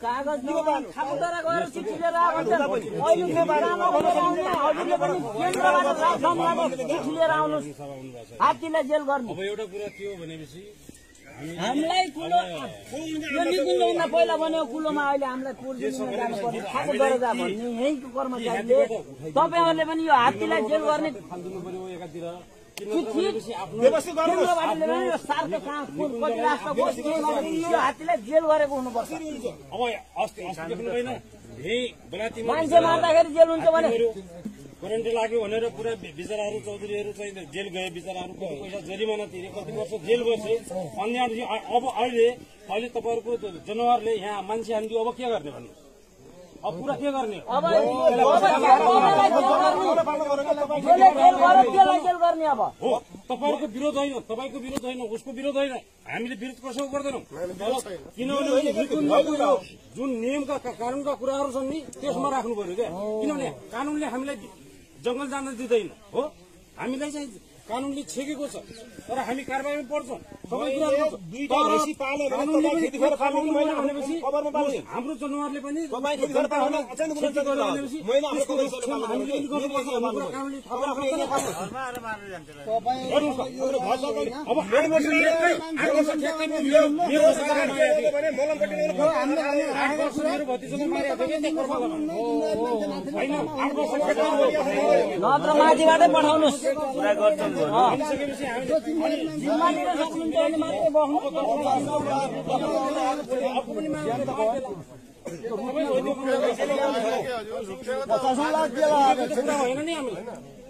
कागज खापुदरा गएर चिठी लिएर चिठी लिएर आउनुहोस् हात्तीलाई जेल गर्ने। अब एउटा कुरा के हो भनेपछि हामीलाई कुलो यो निकुञ्जमा पहिला बनेको कुलोमा अहिले हामीलाई पुर्जिनमा जानुपर्ने खापुदरा जा भन्ने यहीँको कर्मचारीले तपाईँहरूले पनि यो हात्तीलाई जेल गर्ने हात्तीलाई जेल गरेको हुनुपर्छ। मान्छे मार्दाखेरि जेल हुन्छ भने करेन्ट लाग्यो भनेर पुरा बिचराहरू चौधरीहरू चाहिँ जेल गए, बिचराहरू कति पैसा जरिमाना तिरे, कति वर्ष जेल बसे। अन्य अब अहिले तपाईँहरूको जनावरले यहाँ मान्छे हानिदियो, अब के गर्ने भन्नु? अब पुरा के गर्ने? अब हो तपाईँहरूको विरोध होइन, तपाईँको विरोध होइन, उसको विरोध होइन, हामीले विरोध कसैको गर्दैनौँ। किनभने जुन नियमका कानूनका कुराहरू छन् नि त्यसमा राख्नु पर्यो क्या। किनभने कानूनले हामीलाई जंगल जान दिँदैन हो, हामीलाई चाहिँ कानूनले छेकेको छ तर हामी कारबाहीमा पर्छौँ। सबै कुरा हाम्रो जनावरले पनि नत्र माथिबाटै पठाउनुहोस्।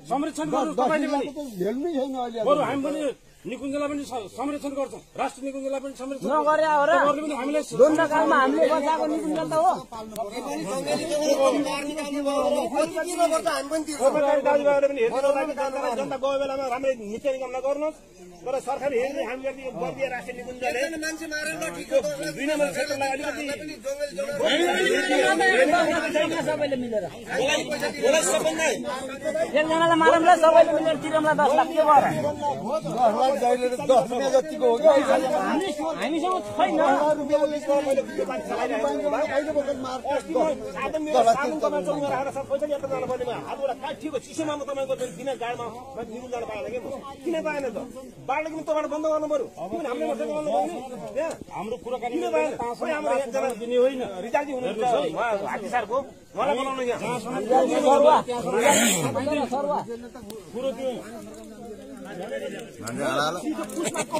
संरक्षण गर्नु तपाईँले पनि, बरु हामी पनि निकुञ्जलाई पनि संरक्षण गर्छौँ, राष्ट्रिय निकुञ्जलाई पनि संरक्षण नगरे हो र हामीलाई दोन्दाकालमा हामीले बचाएको निकुञ्जल त हो। जनता गयो बेलामा राम्रै नीति निगमना गर्नुहोस्, तर सरकारले हेर्ने हामी वर्गीय राष्ट्रिय निकुञ्जले मान्छे मारेर 2 नम्बर क्षेत्रलाई अलिकति सबैले मिलेर एकजनालाई मारौँला, सबैले मिलेर तिरौँला 10 लाख के भएर हामीसँग छैन। चिसोमा तपाईँको बिना गाडीमा निकुञ्ज जान पाएन कि किन पाएन त? बाटो किन तपाईँबाट बन्द गर्नु पर्यो? हाम्रो कुराकानी दिने होइन, रिजाल्टी हुनुहुन्छ हात्ती सारको उहाँलाई बनाउनु यहाँ कुरो त्यो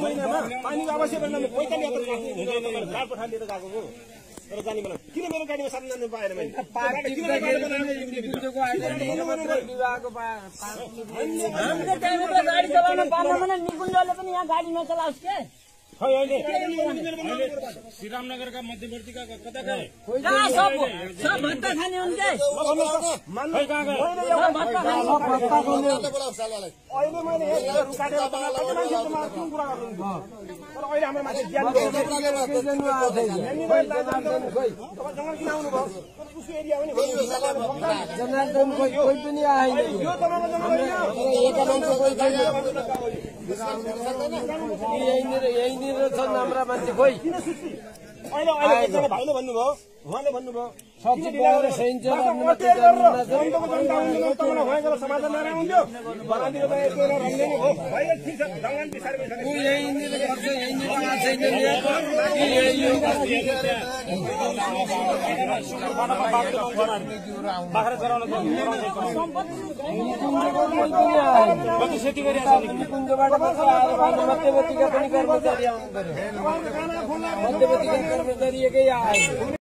महिनामा पानीको आवश्यक छैन। 45 गाड पठा लिएर गएको हो तर जाने बेला किन मेरो गाडीमा साधन जानु पाएन? गाडी चलाउन पाएन भने निकुञ्जले पनि यहाँ गाडी नचलाओस् के? श्रीरामनगरका मध्यवर्तीका कता गए? सब भत्ता खाने हुन् के? अहिले मैले अहिले हाम्रो मान्छे जंगल किन आउनु भयो? उसको एरिया पनि जनार्दन कोही पनि आएन। यो तपाईँको जंगल यहीँनिर छन् हाम्रा मान्छे खोइ। अहिले एकजना भाइले भन्नुभयो, उहाँले भन्नुभयो समाधान नराउँथ्यो बाख्रा चराउन मध्यवर्ती कर्मचारी एकै आयो।